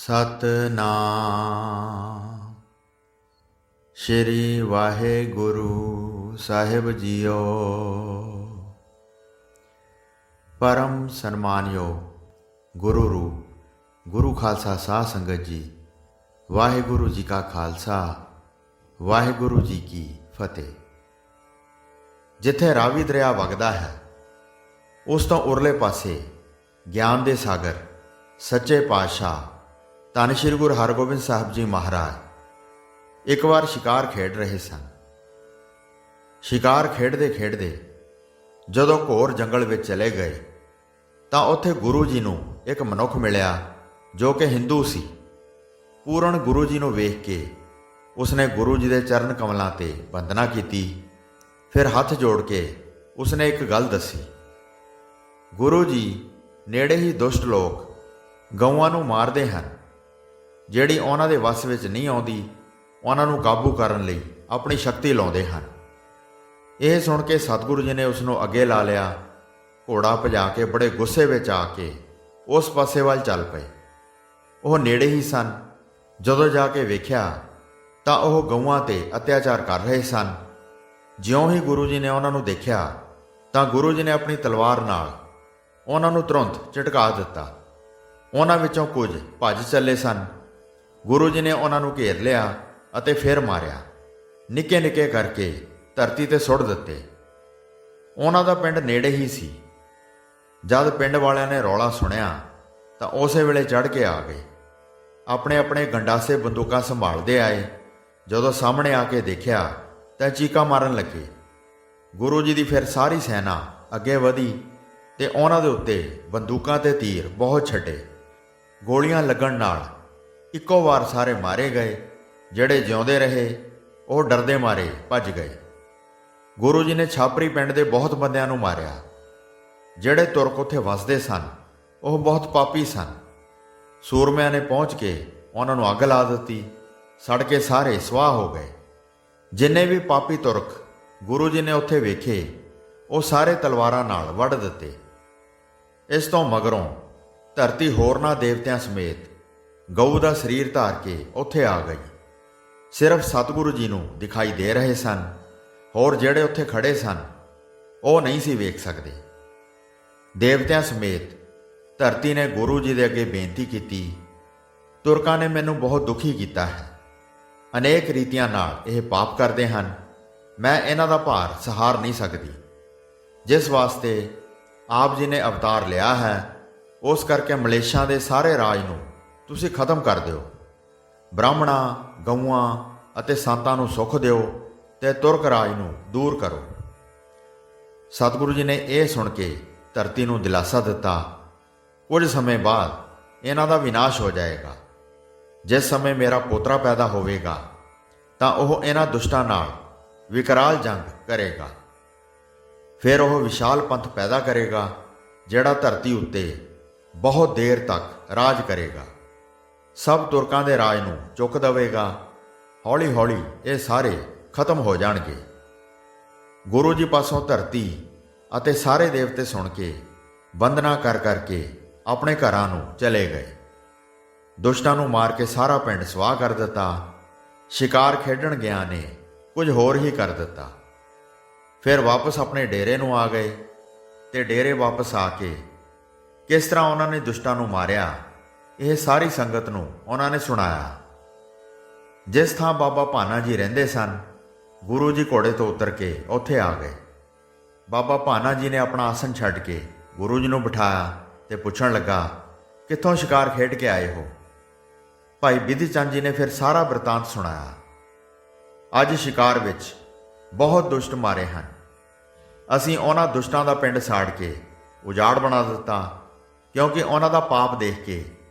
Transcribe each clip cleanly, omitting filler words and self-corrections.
ਸਤਨਾਮ ਸ਼੍ਰੀ ਵਾਹਿਗੁਰੂ ਸਾਹਿਬ JIO. ਪਰਮ ਸਨਮਾਨਯੋਗ ਗੁਰੂ ਰੂਪ ਗੁਰੂ ਖਾਲਸਾ ਸਾਧ ਸੰਗਤ ਜੀ, ਵਾਹਿਗੁਰੂ ਜੀ ਕਾ ਖਾਲਸਾ, ਵਾਹਿਗੁਰੂ ਜੀ ਕੀ ਫਤਿਹ। ਜਿੱਥੇ ਰਾਵੀ ਦਰਿਆ ਵਗਦਾ ਹੈ, ਉਸ ਤੋਂ ਉਰਲੇ ਪਾਸੇ ਗਿਆਨ ਦੇ ਸਾਗਰ ਸੱਚੇ ਪਾਤਸ਼ਾਹ ਧੰਨ ਸ਼੍ਰੀ ਗੁਰੂ ਹਰਗੋਬਿੰਦ ਸਾਹਿਬ ਜੀ ਮਹਾਰਾਜ ਇੱਕ ਵਾਰ ਸ਼ਿਕਾਰ ਖੇਡ ਰਹੇ ਸਨ। ਸ਼ਿਕਾਰ ਖੇਡਦੇ ਖੇਡਦੇ ਜਦੋਂ ਘੋਰ ਜੰਗਲ ਵਿੱਚ ਚਲੇ ਗਏ ਤਾਂ ਉੱਥੇ ਗੁਰੂ ਜੀ ਨੂੰ ਇੱਕ ਮਨੁੱਖ ਮਿਲਿਆ ਜੋ ਕਿ ਹਿੰਦੂ ਸੀ। ਪੂਰਨ ਗੁਰੂ ਜੀ ਨੂੰ ਵੇਖ ਕੇ ਉਸਨੇ ਗੁਰੂ ਜੀ ਦੇ ਚਰਨ ਕਮਲਾਂ ਤੇ ਵੰਦਨਾ ਕੀਤੀ। ਫਿਰ ਹੱਥ ਜੋੜ ਕੇ ਉਸਨੇ ਇੱਕ ਗੱਲ ਦੱਸੀ। ਗੁਰੂ ਜੀ, ਨੇੜੇ ਹੀ ਦੁਸ਼ਟ ਲੋਕ ਗਊਆਂ ਨੂੰ ਮਾਰਦੇ ਹਨ। ਜਿਹੜੀ ਉਹਨਾਂ ਦੇ ਵੱਸ ਵਿੱਚ ਨਹੀਂ ਆਉਂਦੀ, ਉਹਨਾਂ ਨੂੰ ਕਾਬੂ ਕਰਨ ਲਈ ਆਪਣੀ ਸ਼ਕਤੀ ਲਾਉਂਦੇ ਹਨ। ਇਹ ਸੁਣ ਕੇ ਸਤਿਗੁਰੂ ਜੀ ਨੇ ਉਸ ਨੂੰ ਅੱਗੇ ਲਾ ਲਿਆ। ਘੋੜਾ ਭਜਾ ਕੇ ਬੜੇ ਗੁੱਸੇ ਵਿੱਚ ਆ ਕੇ ਉਸ ਪਾਸੇ ਵੱਲ ਚੱਲ ਪਏ। ਉਹ ਨੇੜੇ ਹੀ ਸਨ। ਜਦੋਂ ਜਾ ਕੇ ਵੇਖਿਆ ਤਾਂ ਉਹ ਗਊਆਂ ਤੇ ਅਤਿਆਚਾਰ ਕਰ ਰਹੇ ਸਨ। ਜਿਉਂ ਹੀ ਗੁਰੂ ਜੀ ਨੇ ਉਹਨਾਂ ਨੂੰ ਦੇਖਿਆ ਤਾਂ ਗੁਰੂ ਜੀ ਨੇ ਆਪਣੀ ਤਲਵਾਰ ਨਾਲ ਉਹਨਾਂ ਨੂੰ ਤੁਰੰਤ ਝਟਕਾ ਦਿੱਤਾ। ਉਹਨਾਂ ਵਿੱਚੋਂ ਕੁਝ ਭੱਜ ਚੱਲੇ ਸਨ। ਗੁਰੂ ਜੀ ਨੇ ਉਹਨਾਂ ਨੂੰ ਘੇਰ ਲਿਆ ਅਤੇ ਫਿਰ ਮਾਰਿਆ। ਨਿੱਕੇ ਨਿੱਕੇ ਕਰਕੇ ਧਰਤੀ ਤੇ ਸੁੱਟ ਦਿੱਤੇ। ਉਹਨਾਂ ਦਾ ਪਿੰਡ ਨੇੜੇ ਹੀ ਸੀ। ਜਦ ਪਿੰਡ ਵਾਲਿਆਂ ਨੇ ਰੌਲਾ ਸੁਣਿਆ ਤਾਂ ਉਸੇ ਵੇਲੇ ਚੜ੍ਹ ਕੇ ਆ ਗਏ। ਆਪਣੇ ਆਪਣੇ ਗੰਡਾਸੇ ਬੰਦੂਕਾਂ ਸੰਭਾਲਦੇ ਆਏ। ਜਦੋਂ ਸਾਹਮਣੇ ਆ ਕੇ ਦੇਖਿਆ ਤਾਂ ਚੀਕਾਂ ਮਾਰਨ ਲੱਗੇ। ਗੁਰੂ ਜੀ ਦੀ ਫਿਰ ਸਾਰੀ ਸੈਨਾ ਅੱਗੇ ਵਧੀ ਤੇ ਉਹਨਾਂ ਦੇ ਉੱਤੇ ਬੰਦੂਕਾਂ ਤੇ ਤੀਰ ਬਹੁਤ ਛੱਡੇ। ਗੋਲੀਆਂ ਲੱਗਣ ਨਾਲ ਇੱਕੋ ਵਾਰ ਸਾਰੇ ਮਾਰੇ ਗਏ। ਜਿਹੜੇ ਜਿਉਂਦੇ ਰਹੇ ਉਹ ਡਰਦੇ ਮਾਰੇ ਭੱਜ ਗਏ। ਗੁਰੂ ਜੀ ਨੇ ਛਾਪਰੀ ਪਿੰਡ ਦੇ ਬਹੁਤ ਬੰਦਿਆਂ ਨੂੰ ਮਾਰਿਆ। ਜਿਹੜੇ ਤੁਰਕ ਉੱਥੇ ਵਸਦੇ ਸਨ ਉਹ ਬਹੁਤ ਪਾਪੀ ਸਨ। ਸੂਰਮਿਆਂ ਨੇ ਪਹੁੰਚ ਕੇ ਉਹਨਾਂ ਨੂੰ ਅੱਗ ਲਾ ਦਿੱਤੀ। ਸੜ ਕੇ ਸਾਰੇ ਸਵਾਹ ਹੋ ਗਏ। ਜਿੰਨੇ ਵੀ ਪਾਪੀ ਤੁਰਕ ਗੁਰੂ ਜੀ ਨੇ ਉੱਥੇ ਵੇਖੇ, ਉਹ ਸਾਰੇ ਤਲਵਾਰਾਂ ਨਾਲ ਵੱਢ ਦਿੱਤੇ। ਇਸ ਤੋਂ ਮਗਰੋਂ ਧਰਤੀ ਹੋਰਨਾਂ ਦੇਵਤਿਆਂ ਸਮੇਤ ਗਊ ਦਾ ਸਰੀਰ ਧਾਰ ਕੇ ਉੱਥੇ ਆ ਗਈ। ਸਿਰਫ ਸਤਿਗੁਰੂ ਜੀ ਨੂੰ ਦਿਖਾਈ ਦੇ ਰਹੇ ਸਨ। ਹੋਰ ਜਿਹੜੇ ਉੱਥੇ ਖੜੇ ਸਨ ਉਹ ਨਹੀਂ ਸੀ ਵੇਖ ਸਕਦੇ। ਦੇਵਤਿਆਂ ਸਮੇਤ ਧਰਤੀ ਨੇ ਗੁਰੂ ਜੀ ਦੇ ਅੱਗੇ ਬੇਨਤੀ ਕੀਤੀ, ਤੁਰਕਾਂ ਨੇ ਮੈਨੂੰ ਬਹੁਤ ਦੁਖੀ ਕੀਤਾ ਹੈ। ਅਨੇਕ ਰੀਤੀਆਂ ਨਾਲ ਇਹ ਪਾਪ ਕਰਦੇ ਹਨ। ਮੈਂ ਇਹਨਾਂ ਦਾ ਭਾਰ ਸਹਾਰ ਨਹੀਂ ਸਕਦੀ। ਜਿਸ ਵਾਸਤੇ ਆਪ ਜੀ ਨੇ ਅਵਤਾਰ ਲਿਆ ਹੈ, ਉਸ ਕਰਕੇ ਮਲੇਸ਼ਾਂ ਦੇ ਸਾਰੇ ਰਾਜ ਨੂੰ ਤੁਸੀਂ ਖਤਮ ਕਰ ਦਿਓ। ਬ੍ਰਾਹਮਣਾਂ, ਗਊਆਂ ਅਤੇ ਸੰਤਾਂ ਨੂੰ ਸੁੱਖ ਦਿਓ ਤੇ ਤੁਰਕ ਰਾਜ ਨੂੰ ਦੂਰ ਕਰੋ। ਸਤਿਗੁਰੂ ਜੀ ਨੇ ਇਹ ਸੁਣ ਕੇ ਧਰਤੀ ਨੂੰ ਦਿਲਾਸਾ ਦਿੱਤਾ। ਕੁਝ ਸਮੇਂ ਬਾਅਦ ਇਹਨਾਂ ਦਾ ਵਿਨਾਸ਼ ਹੋ ਜਾਏਗਾ। ਜਿਸ ਸਮੇਂ ਮੇਰਾ ਪੋਤਰਾ ਪੈਦਾ ਹੋਵੇਗਾ ਤਾਂ ਉਹ ਇਹਨਾਂ ਦੁਸ਼ਟਾਂ ਨਾਲ ਵਿਕਰਾਲ ਜੰਗ ਕਰੇਗਾ। ਫਿਰ ਉਹ ਵਿਸ਼ਾਲ ਪੰਥ ਪੈਦਾ ਕਰੇਗਾ ਜਿਹੜਾ ਧਰਤੀ ਉੱਤੇ ਬਹੁਤ ਦੇਰ ਤੱਕ ਰਾਜ ਕਰੇਗਾ। ਸਭ ਤੁਰਕਾਂ ਦੇ ਰਾਜ ਨੂੰ ਚੁੱਕ ਦੇਵੇਗਾ। ਹੌਲੀ ਹੌਲੀ ਇਹ ਸਾਰੇ ਖਤਮ ਹੋ ਜਾਣਗੇ। ਗੁਰੂ ਜੀ ਪਾਸੋਂ ਧਰਤੀ ਅਤੇ ਸਾਰੇ ਦੇਵਤੇ ਸੁਣ ਕੇ ਵੰਦਨਾ ਕਰ ਕਰਕੇ ਆਪਣੇ ਘਰਾਂ ਨੂੰ ਚਲੇ ਗਏ। ਦੁਸ਼ਟਾਂ ਨੂੰ ਮਾਰ ਕੇ ਸਾਰਾ ਪਿੰਡ ਸਵਾਹ ਕਰ ਦਿੱਤਾ। ਸ਼ਿਕਾਰ ਖੇਡਣ ਗਿਆ ਨੇ ਕੁਝ ਹੋਰ ਹੀ ਕਰ ਦਿੱਤਾ। ਫਿਰ ਵਾਪਸ ਆਪਣੇ ਡੇਰੇ ਨੂੰ ਆ ਗਏ ਤੇ ਡੇਰੇ ਵਾਪਸ ਆ ਕੇ ਕਿਸ ਤਰ੍ਹਾਂ ਉਹਨਾਂ ਨੇ ਦੁਸ਼ਟਾਂ ਨੂੰ ਮਾਰਿਆ, ਇਹ ਸਾਰੀ ਸੰਗਤ ਨੂੰ ਉਹਨਾਂ ਨੇ ਸੁਣਾਇਆ। ਜਿਸ ਥਾਂ ਬਾਬਾ ਭਾਨਾ ਜੀ ਰਹਿੰਦੇ ਸਨ, ਗੁਰੂ ਜੀ ਘੋੜੇ ਤੋਂ ਉਤਰ ਕੇ ਉੱਥੇ ਆ ਗਏ। ਬਾਬਾ ਭਾਨਾ ਜੀ ਨੇ ਆਪਣਾ ਆਸਣ ਛੱਡ ਕੇ ਗੁਰੂ ਜੀ ਨੂੰ ਬਿਠਾਇਆ ਤੇ ਪੁੱਛਣ ਲੱਗਾ, ਕਿੱਥੋਂ ਸ਼ਿਕਾਰ ਖੇਡ ਕੇ ਆਏ ਹੋ? ਭਾਈ ਬਿਧੀ ਚੰਦ ਜੀ ਨੇ ਫਿਰ ਸਾਰਾ ਬਿਰਤਾਂਤ ਸੁਣਾਇਆ। ਅੱਜ ਸ਼ਿਕਾਰ ਵਿੱਚ ਬਹੁਤ ਦੁਸ਼ਟ ਮਾਰੇ ਹਨ। ਅਸੀਂ ਉਹਨਾਂ ਦੁਸ਼ਟਾਂ ਦਾ ਪਿੰਡ ਸਾੜ ਕੇ ਉਜਾੜ ਬਣਾ ਦਿੱਤਾ, ਕਿਉਂਕਿ ਉਹਨਾਂ ਦਾ ਪਾਪ ਦੇਖ ਕੇ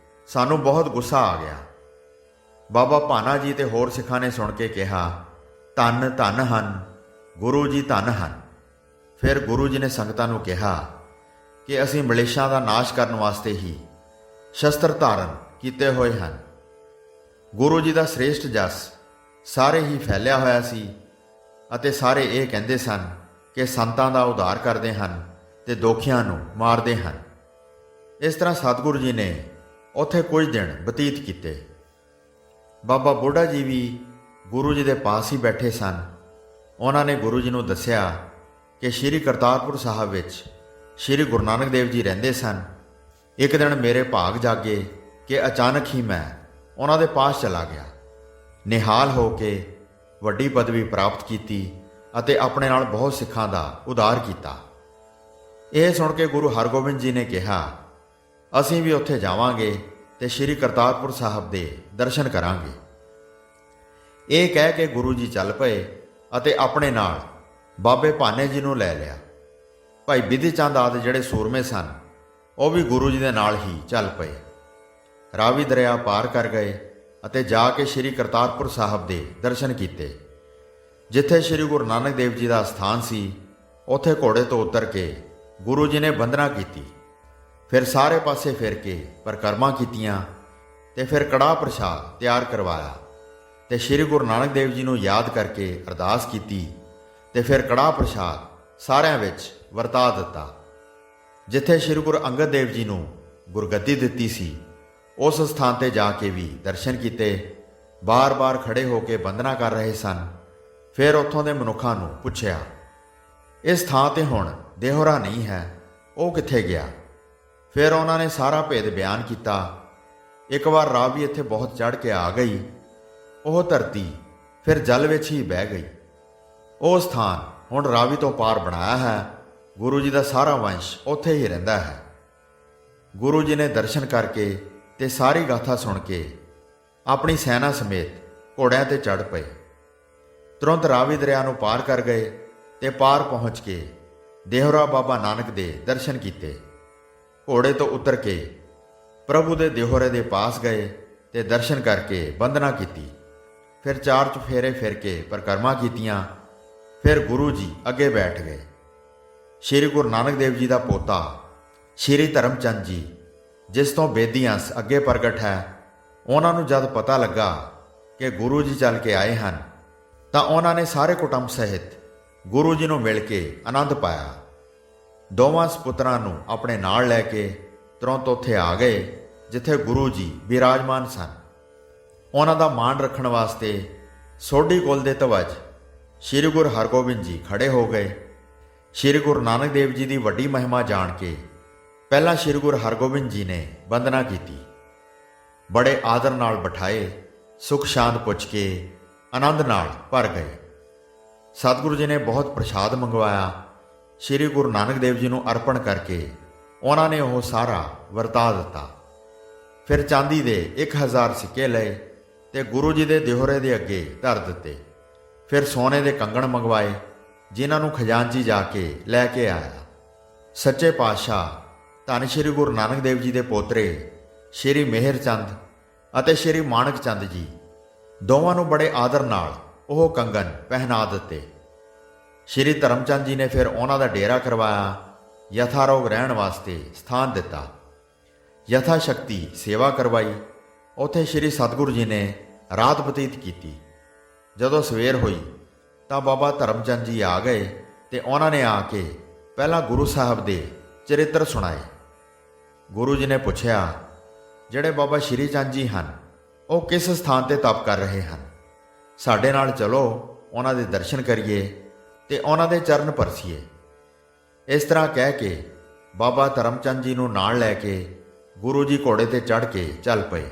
ਸਾਨੂੰ ਬਹੁਤ ਗੁੱਸਾ ਆ ਗਿਆ। ਬਾਬਾ ਭਾਨਾ ਜੀ ਤੇ ਹੋਰ ਸਿੱਖਾਂ ਨੇ ਸੁਣ ਕੇ ਕਿਹਾ, ਧੰਨ ਧੰਨ ਹਨ, ਗੁਰੂ ਜੀ ਧੰਨ ਹਨ। ਫਿਰ ਗੁਰੂ ਜੀ ਨੇ ਸੰਗਤਾਂ ਨੂੰ ਕਿਹਾ ਕਿ ਅਸੀਂ ਮਲੇਸ਼ਾਂ ਦਾ ਨਾਸ਼ ਕਰਨ ਵਾਸਤੇ ਹੀ ਸ਼ਸਤਰ ਧਾਰਨ ਕੀਤੇ ਹੋਏ ਹਨ। ਗੁਰੂ ਜੀ ਦਾ ਸ੍ਰੇਸ਼ਟ ਜਸ ਸਾਰੇ ਹੀ ਫੈਲਿਆ ਹੋਇਆ ਸੀ ਅਤੇ ਸਾਰੇ ਇਹ ਕਹਿੰਦੇ ਸਨ ਕਿ ਸੰਤਾਂ ਦਾ ਉਧਾਰ ਕਰਦੇ ਹਨ ਤੇ ਦੋਖੀਆਂ ਨੂੰ ਮਾਰਦੇ ਹਨ। ਇਸ ਤਰ੍ਹਾਂ ਸਤਿਗੁਰੂ ਜੀ ਨੇ ਉੱਥੇ ਕੁਝ ਦਿਨ ਬਤੀਤ ਕੀਤੇ। ਬਾਬਾ ਬੁੱਢਾ ਜੀ ਵੀ ਗੁਰੂ ਜੀ ਦੇ ਪਾਸ ਹੀ ਬੈਠੇ ਸਨ। ਉਹਨਾਂ ਨੇ ਗੁਰੂ ਜੀ ਨੂੰ ਦੱਸਿਆ ਕਿ ਸ਼੍ਰੀ ਕਰਤਾਰਪੁਰ ਸਾਹਿਬ ਵਿੱਚ ਸ਼੍ਰੀ ਗੁਰੂ ਨਾਨਕ ਦੇਵ ਜੀ ਰਹਿੰਦੇ ਸਨ। ਇੱਕ ਦਿਨ ਮੇਰੇ ਭਾਗ ਜਾਗੇ ਕਿ ਅਚਾਨਕ ਹੀ ਮੈਂ ਉਹਨਾਂ ਦੇ ਪਾਸ ਚਲਾ ਗਿਆ। ਨਿਹਾਲ ਹੋ ਕੇ ਵੱਡੀ ਪਦਵੀ ਪ੍ਰਾਪਤ ਕੀਤੀ ਅਤੇ ਆਪਣੇ ਨਾਲ ਬਹੁਤ ਸਿੱਖਾਂ ਦਾ ਉਧਾਰ ਕੀਤਾ। ਇਹ ਸੁਣ ਕੇ ਗੁਰੂ ਹਰਗੋਬਿੰਦ ਜੀ ਨੇ ਕਿਹਾ, ਅਸੀਂ ਵੀ ਉੱਥੇ ਜਾਵਾਂਗੇ ਤੇ ਸ਼੍ਰੀ ਕਰਤਾਰਪੁਰ ਸਾਹਿਬ ਦੇ ਦਰਸ਼ਨ ਕਰਾਂਗੇ। ਇਹ ਕਹਿ ਕੇ ਗੁਰੂ ਜੀ ਚੱਲ ਪਏ ਅਤੇ ਆਪਣੇ ਨਾਲ ਬਾਬੇ ਭਾਨੇ ਜੀ ਨੂੰ ਲੈ ਲਿਆ। ਭਾਈ ਬਿਧੀ ਚੰਦ ਆਦਿ ਜਿਹੜੇ ਸੂਰਮੇ ਸਨ, ਉਹ ਵੀ ਗੁਰੂ ਜੀ ਦੇ ਨਾਲ ਹੀ ਚੱਲ ਪਏ। ਰਾਵੀ ਦਰਿਆ ਪਾਰ ਕਰ ਗਏ ਅਤੇ ਜਾ ਕੇ ਸ਼੍ਰੀ ਕਰਤਾਰਪੁਰ ਸਾਹਿਬ ਦੇ ਦਰਸ਼ਨ ਕੀਤੇ। ਜਿੱਥੇ ਸ਼੍ਰੀ ਗੁਰੂ ਨਾਨਕ ਦੇਵ ਜੀ ਦਾ ਸਥਾਨ ਸੀ, ਉੱਥੇ ਘੋੜੇ ਤੋਂ ਉਤਰ ਕੇ ਗੁਰੂ ਜੀ ਨੇ ਬੰਦਨਾ ਕੀਤੀ। ਫਿਰ ਸਾਰੇ ਪਾਸੇ ਫਿਰ ਕੇ ਪਰਿਕਰਮਾ ਕੀਤੀਆਂ ਤੇ ਫਿਰ ਕੜਾਹ ਪ੍ਰਸ਼ਾਦ ਤਿਆਰ ਕਰਵਾਇਆ ਤੇ ਸ਼੍ਰੀ ਗੁਰੂ ਨਾਨਕ ਦੇਵ ਜੀ ਨੂੰ ਯਾਦ ਕਰਕੇ ਅਰਦਾਸ ਕੀਤੀ ਤੇ ਫਿਰ ਕੜਾਹ ਪ੍ਰਸ਼ਾਦ ਸਾਰਿਆਂ ਵਿੱਚ ਵਰਤਾ ਦਿੱਤਾ। ਜਿੱਥੇ ਸ਼੍ਰੀ ਗੁਰੂ ਅੰਗਦ ਦੇਵ ਜੀ ਨੂੰ ਗੁਰਗੱਦੀ ਦਿੱਤੀ ਸੀ, ਉਸ ਸਥਾਨ ਤੇ ਜਾ ਕੇ ਵੀ ਦਰਸ਼ਨ ਕੀਤੇ। ਬਾਰ-ਬਾਰ ਖੜੇ ਹੋ ਕੇ ਬੰਦਨਾ ਕਰ ਰਹੇ ਸਨ। ਫਿਰ ਉੱਥੋਂ ਦੇ ਮਨੁੱਖਾਂ ਨੂੰ ਪੁੱਛਿਆ, ਇਸ ਥਾਂ ਤੇ ਹੁਣ ਦੇਹੋਰਾ ਨਹੀਂ ਹੈ, ਉਹ ਕਿੱਥੇ ਗਿਆ? ਫਿਰ ਉਹਨਾਂ ਨੇ ਸਾਰਾ ਭੇਦ ਬਿਆਨ ਕੀਤਾ। ਇੱਕ ਵਾਰ ਰਾਵੀ ਇੱਥੇ ਬਹੁਤ ਚੜ੍ਹ ਕੇ ਆ ਗਈ। ਉਹ ਧਰਤੀ ਫਿਰ ਜਲ ਵਿੱਚ ਹੀ ਬਹਿ ਗਈ। ਉਹ ਸਥਾਨ ਹੁਣ ਰਾਵੀ ਤੋਂ ਪਾਰ ਬਣਾਇਆ ਹੈ। ਗੁਰੂ ਜੀ ਦਾ ਸਾਰਾ ਵੰਸ਼ ਉੱਥੇ ਹੀ ਰਹਿੰਦਾ ਹੈ। ਗੁਰੂ ਜੀ ਨੇ ਦਰਸ਼ਨ ਕਰਕੇ ਤੇ ਸਾਰੀ ਗਾਥਾ ਸੁਣ ਕੇ ਆਪਣੀ ਸੈਨਾ ਸਮੇਤ ਘੋੜਿਆਂ ਤੇ ਚੜ੍ਹ ਪਏ। ਤੁਰੰਤ ਰਾਵੀ ਦਰਿਆ ਨੂੰ ਪਾਰ ਕਰ ਗਏ ਤੇ ਪਾਰ ਪਹੁੰਚ ਕੇ ਦੇਹਰਾ ਬਾਬਾ ਨਾਨਕ ਦੇ ਦਰਸ਼ਨ ਕੀਤੇ। ਘੋੜੇ ਤੋਂ ਉਤਰ ਕੇ ਪ੍ਰਭੂ ਦੇ ਦੇਹਰੇ ਦੇ ਪਾਸ ਗਏ ਤੇ ਦਰਸ਼ਨ ਕਰਕੇ ਬੰਦਨਾ ਕੀਤੀ। ਫਿਰ ਚਾਰ ਚੁਫੇਰੇ ਫਿਰ ਕੇ ਪਰਿਕਰਮਾ ਕੀਤੀਆਂ। ਫਿਰ ਗੁਰੂ ਜੀ ਅੱਗੇ ਬੈਠ ਗਏ। ਸ਼੍ਰੀ ਗੁਰੂ ਨਾਨਕ ਦੇਵ ਜੀ ਦਾ ਪੋਤਾ ਸ਼੍ਰੀ ਧਰਮਚੰਦ ਜੀ, ਜਿਸ ਤੋਂ ਬੇਦੀ ਅੰਸ ਅੱਗੇ ਪ੍ਰਗਟ ਹੈ, ਉਹਨਾਂ ਨੂੰ ਜਦ ਪਤਾ ਲੱਗਾ ਕਿ ਗੁਰੂ ਜੀ ਚੱਲ ਕੇ ਆਏ ਹਨ, ਤਾਂ ਉਹਨਾਂ ਨੇ ਸਾਰੇ ਕੁਟੁੰਬ ਸਹਿਤ ਗੁਰੂ ਜੀ ਨੂੰ ਮਿਲ ਕੇ ਆਨੰਦ ਪਾਇਆ। ਦੋਵਾਂ ਸਪੁੱਤਰਾਂ ਨੂੰ ਆਪਣੇ ਨਾਲ ਲੈ ਕੇ ਤੁਰੰਤ ਉੱਥੇ ਆ ਗਏ ਜਿੱਥੇ ਗੁਰੂ ਜੀ ਬਿਰਾਜਮਾਨ ਸਨ। ਉਹਨਾਂ ਦਾ ਮਾਣ ਰੱਖਣ ਵਾਸਤੇ ਸੋਢੀ ਕੁਲ ਦੇ ਧਵਜ ਸ਼੍ਰੀ ਗੁਰੂ ਹਰਗੋਬਿੰਦ ਜੀ ਖੜੇ ਹੋ ਗਏ। ਸ਼੍ਰੀ ਗੁਰੂ ਨਾਨਕ ਦੇਵ ਜੀ ਦੀ ਵੱਡੀ ਮਹਿਮਾ ਜਾਣ ਕੇ ਪਹਿਲਾਂ ਸ਼੍ਰੀ ਗੁਰੂ ਹਰਗੋਬਿੰਦ ਜੀ ਨੇ ਬੰਦਨਾ ਕੀਤੀ। ਬੜੇ ਆਦਰ ਨਾਲ ਬਿਠਾਏ, ਸੁਖ ਸ਼ਾਂਤ ਪੁੱਛ ਕੇ ਆਨੰਦ ਨਾਲ ਭਰ ਗਏ। ਸਤਿਗੁਰੂ ਜੀ ਨੇ ਬਹੁਤ ਪ੍ਰਸ਼ਾਦ ਮੰਗਵਾਇਆ। ਸ਼੍ਰੀ ਗੁਰੂ ਨਾਨਕ ਦੇਵ ਜੀ ਨੂੰ ਅਰਪਣ ਕਰਕੇ ਉਹਨਾਂ ਨੇ ਉਹ ਸਾਰਾ ਵਰਤਾ ਦਿੱਤਾ। ਫਿਰ ਚਾਂਦੀ ਦੇ 1000 ਸਿੱਕੇ ਲਏ ਤੇ ਗੁਰੂ ਜੀ ਦੇ ਦਿਹੋਰੇ ਦੇ ਅੱਗੇ ਧਰ ਦਿੱਤੇ। ਫਿਰ ਸੋਨੇ ਦੇ ਕੰਗਣ ਮੰਗਵਾਏ, ਜਿਨ੍ਹਾਂ ਨੂੰ ਖਜ਼ਾਨਚੀ ਜਾ ਕੇ ਲੈ ਕੇ ਆਇਆ। ਸੱਚੇ ਪਾਤਸ਼ਾਹ ਧੰਨ ਸ਼੍ਰੀ ਗੁਰੂ ਨਾਨਕ ਦੇਵ ਜੀ ਦੇ ਪੋਤਰੇ ਸ਼੍ਰੀ ਮਿਹਰ ਚੰਦ ਅਤੇ ਸ਼੍ਰੀ ਮਾਣਕ ਚੰਦ ਜੀ ਦੋਵਾਂ ਨੂੰ ਬੜੇ ਆਦਰ ਨਾਲ ਉਹ ਕੰਗਣ ਪਹਿਨਾ ਦਿੱਤੇ। ਸ਼੍ਰੀ ਧਰਮਚੰਦ ਜੀ ਨੇ ਫਿਰ ਉਹਨਾਂ ਦਾ ਡੇਰਾ ਕਰਵਾਇਆ, ਯਥਾਰੋਗ ਰਹਿਣ ਵਾਸਤੇ ਸਥਾਨ ਦਿੱਤਾ, ਯਥਾ ਸ਼ਕਤੀ ਸੇਵਾ ਕਰਵਾਈ। ਉੱਥੇ ਸ਼੍ਰੀ ਸਤਿਗੁਰੂ ਜੀ ਨੇ ਰਾਤ ਬਤੀਤ ਕੀਤੀ। ਜਦੋਂ ਸਵੇਰ ਹੋਈ ਤਾਂ ਬਾਬਾ ਧਰਮਚੰਦ ਜੀ ਆ ਗਏ ਤੇ ਉਹਨਾਂ ਨੇ ਆ ਕੇ ਪਹਿਲਾਂ ਗੁਰੂ ਸਾਹਿਬ ਦੇ ਚਰਿੱਤਰ ਸੁਣਾਏ। ਗੁਰੂ ਜੀ ਨੇ ਪੁੱਛਿਆ, ਜਿਹੜੇ ਬਾਬਾ ਸ਼੍ਰੀ ਚੰਦ ਜੀ ਹਨ, ਉਹ ਕਿਸ ਸਥਾਨ ਤੇ ਤਪ ਕਰ ਰਹੇ ਹਨ? ਸਾਡੇ ਨਾਲ ਚਲੋ, ਉਹਨਾਂ ਦੇ ਦਰਸ਼ਨ ਕਰੀਏ ਤੇ ਉਹਨਾਂ ਦੇ ਚਰਨ ਪਰਸੀਏ। ਇਸ ਤਰ੍ਹਾਂ ਕਹਿ ਕੇ ਬਾਬਾ ਧਰਮਚੰਦ ਜੀ ਨੂੰ ਨਾਲ ਲੈ ਕੇ ਗੁਰੂ ਜੀ ਘੋੜੇ ਤੇ ਚੜ੍ਹ ਕੇ ਚੱਲ ਪਏ।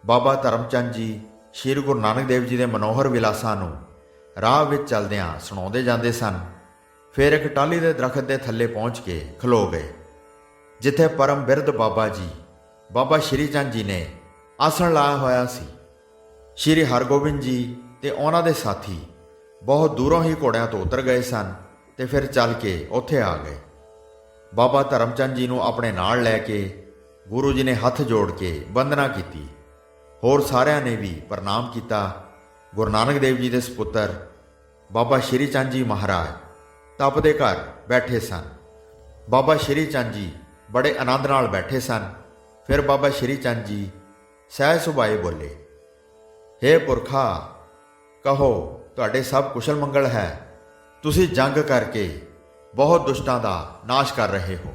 ਬਾਬਾ ਧਰਮਚੰਦ ਜੀ ਸ਼੍ਰੀ ਗੁਰੂ ਨਾਨਕ ਦੇਵ ਜੀ ਦੇ ਮਨੋਹਰ ਵਿਲਾਸਾਂ ਨੂੰ ਰਾਹ ਵਿੱਚ ਚੱਲਦਿਆਂ ਸੁਣਾਉਂਦੇ ਜਾਂਦੇ ਸਨ। ਫਿਰ ਇੱਕ ਟਾਹਲੀ ਦੇ ਦਰਖਤ ਦੇ ਥੱਲੇ ਪਹੁੰਚ ਕੇ ਖਲੋ ਗਏ, ਜਿੱਥੇ ਪਰਮ ਬਿਰਧ ਬਾਬਾ ਜੀ ਬਾਬਾ ਸ਼੍ਰੀ ਚੰਦ ਜੀ ਨੇ ਆਸਣ ਲਾਇਆ ਹੋਇਆ ਸੀ। ਸ਼੍ਰੀ ਹਰਗੋਬਿੰਦ ਜੀ ਤੇ ਉਹਨਾਂ ਦੇ ਸਾਥੀ ਬਹੁਤ ਦੂਰੋਂ ਹੀ ਘੋੜਿਆਂ ਤੋਂ ਉਤਰ ਗਏ ਸਨ ਤੇ ਫਿਰ ਚੱਲ ਕੇ ਉੱਥੇ ਆ ਗਏ। ਬਾਬਾ ਧਰਮਚੰਦ ਜੀ ਨੂੰ ਆਪਣੇ ਨਾਲ ਲੈ ਕੇ ਗੁਰੂ ਜੀ ਨੇ ਹੱਥ ਜੋੜ ਕੇ ਬੰਦਨਾ ਕੀਤੀ। ਹੋਰ ਸਾਰਿਆਂ ਨੇ ਵੀ ਪ੍ਰਣਾਮ ਕੀਤਾ। ਗੁਰੂ ਨਾਨਕ ਦੇਵ ਜੀ ਦੇ ਸਪੁੱਤਰ ਬਾਬਾ ਸ਼੍ਰੀ ਚੰਦ ਜੀ ਮਹਾਰਾਜ ਤਪ ਦੇ ਘਰ ਬੈਠੇ ਸਨ। ਬਾਬਾ ਸ਼੍ਰੀ ਚੰਦ ਜੀ ਬੜੇ ਆਨੰਦ ਨਾਲ ਬੈਠੇ ਸਨ। ਫਿਰ ਬਾਬਾ ਸ਼੍ਰੀ ਚੰਦ ਜੀ ਸਹਿਜ ਸੁਭਾਏ ਬੋਲੇ, ਹੇ ਪੁਰਖਾ, ਕਹੋ ਤੁਹਾਡੇ ਸਭ ਕੁਸ਼ਲ ਮੰਗਲ ਹੈ। ਤੁਸੀਂ ਜੰਗ ਕਰਕੇ ਬਹੁਤ ਦੁਸ਼ਟਾਂ ਦਾ ਨਾਸ਼ ਕਰ ਰਹੇ ਹੋ।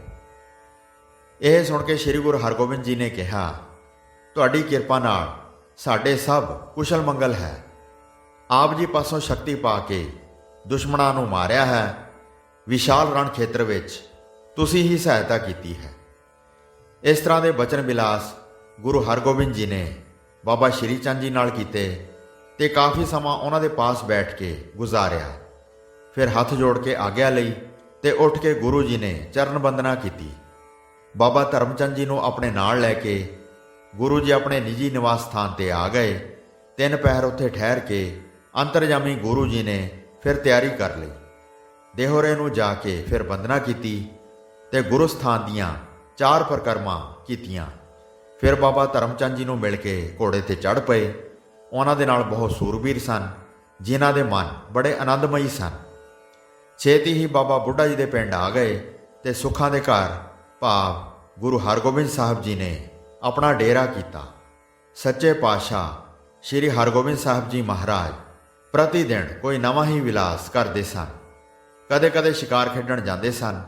ਇਹ ਸੁਣ ਕੇ ਸ਼੍ਰੀ ਗੁਰੂ ਹਰਗੋਬਿੰਦ ਜੀ ਨੇ ਕਿਹਾ, ਤੁਹਾਡੀ ਕਿਰਪਾ ਨਾਲ ਸਾਡੇ ਸਭ ਕੁਸ਼ਲ ਮੰਗਲ ਹੈ। ਆਪ ਜੀ ਪਾਸੋਂ ਸ਼ਕਤੀ ਪਾ ਕੇ ਦੁਸ਼ਮਣਾਂ ਨੂੰ ਮਾਰਿਆ ਹੈ। ਵਿਸ਼ਾਲ ਰਣ ਖੇਤਰ ਵਿੱਚ ਤੁਸੀਂ ਹੀ ਸਹਾਇਤਾ ਕੀਤੀ ਹੈ। ਇਸ ਤਰ੍ਹਾਂ ਦੇ ਬਚਨ ਵਿਲਾਸ ਗੁਰੂ ਹਰਗੋਬਿੰਦ ਜੀ ਨੇ ਬਾਬਾ ਸ਼੍ਰੀ ਚੰਦ ਜੀ ਨਾਲ ਕੀਤੇ ਤੇ ਕਾਫੀ ਸਮਾਂ ਉਹਨਾਂ ਦੇ ਪਾਸ ਬੈਠ ਕੇ ਗੁਜ਼ਾਰਿਆ। ਫਿਰ ਹੱਥ ਜੋੜ ਕੇ ਆਗਿਆ ਲਈ ਤੇ ਉੱਠ ਕੇ ਗੁਰੂ ਜੀ ਨੇ ਚਰਨ ਬੰਦਨਾ ਕੀਤੀ। ਬਾਬਾ ਧਰਮਚੰਦ ਜੀ ਨੂੰ ਆਪਣੇ ਨਾਲ ਲੈ ਕੇ ਗੁਰੂ ਜੀ ਆਪਣੇ ਨਿੱਜੀ ਨਿਵਾਸ ਸਥਾਨ ਤੇ ਆ ਗਏ। 3 ਪਹਿਰ ਉੱਥੇ ਠਹਿਰ ਕੇ ਅੰਤਰਜਾਮੀ ਗੁਰੂ ਜੀ ਨੇ ਫਿਰ ਤਿਆਰੀ ਕਰ ਲਈ। ਦੇਹੋਰੇ ਨੂੰ ਜਾ ਕੇ ਫਿਰ ਬੰਦਨਾ ਕੀਤੀ ਤੇ ਗੁਰੂ ਸਥਾਨ ਦੀਆਂ 4 ਪਰਿਕਰਮਾ ਕੀਤੀਆਂ। ਫਿਰ ਬਾਬਾ ਧਰਮਚੰਦ ਜੀ ਨੂੰ ਮਿਲ ਕੇ ਘੋੜੇ ਤੇ ਚੜ੍ਹ ਪਏ। ਉਹਨਾਂ ਦੇ ਨਾਲ ਬਹੁਤ ਸੂਰਬੀਰ ਸਨ, ਜਿਨ੍ਹਾਂ ਦੇ ਮਨ ਬੜੇ ਆਨੰਦਮਈ ਸਨ। ਛੇਤੀ ਹੀ ਬਾਬਾ ਬੁੱਢਾ ਜੀ ਦੇ ਪਿੰਡ ਆ ਗਏ ਤੇ ਸੁੱਖਾਂ ਦੇ ਘਰ ਭਾਵ ਗੁਰੂ ਹਰਗੋਬਿੰਦ ਸਾਹਿਬ ਜੀ ਨੇ ਆਪਣਾ ਡੇਰਾ ਕੀਤਾ। ਸੱਚੇ ਪਾਤਸ਼ਾਹ ਸ਼੍ਰੀ ਹਰਗੋਬਿੰਦ ਸਾਹਿਬ ਜੀ ਮਹਾਰਾਜ ਪ੍ਰਤੀ ਦਿਨ ਕੋਈ ਨਵਾਂ ਹੀ ਵਿਲਾਸ ਕਰਦੇ ਸਨ। ਕਦੇ-ਕਦੇ ਸ਼ਿਕਾਰ ਖੇਡਣ ਜਾਂਦੇ ਸਨ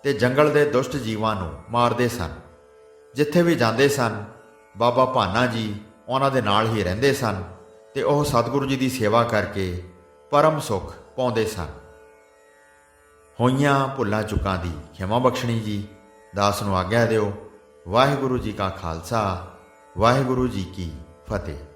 ਤੇ ਜੰਗਲ ਦੇ ਦੁਸ਼ਟ ਜੀਵਾਂ ਨੂੰ ਮਾਰਦੇ ਸਨ। ਜਿੱਥੇ ਵੀ ਜਾਂਦੇ ਸਨ ਬਾਬਾ ਭਾਨਾ ਜੀ ਉਹਨਾਂ ਦੇ ਨਾਲ ਹੀ ਰਹਿੰਦੇ ਸਨ ਤੇ ਉਹ ਸਤਿਗੁਰੂ ਜੀ ਦੀ ਸੇਵਾ ਕਰਕੇ ਪਰਮ ਸੁੱਖ ਪਾਉਂਦੇ ਸਨ। ਹੋਈਆਂ ਭੁੱਲਾਂ ਚੁੱਕਾਂ ਦੀ ਖਿਮਾ ਬਖਸ਼ਣੀ ਜੀ। ਦਾਸ ਨੂੰ ਆਗਿਆ ਦਿਓ। ਵਾਹਿਗੁਰੂ ਜੀ ਕਾ ਖਾਲਸਾ, ਵਾਹਿਗੁਰੂ ਜੀ ਕੀ ਫਤਿਹ।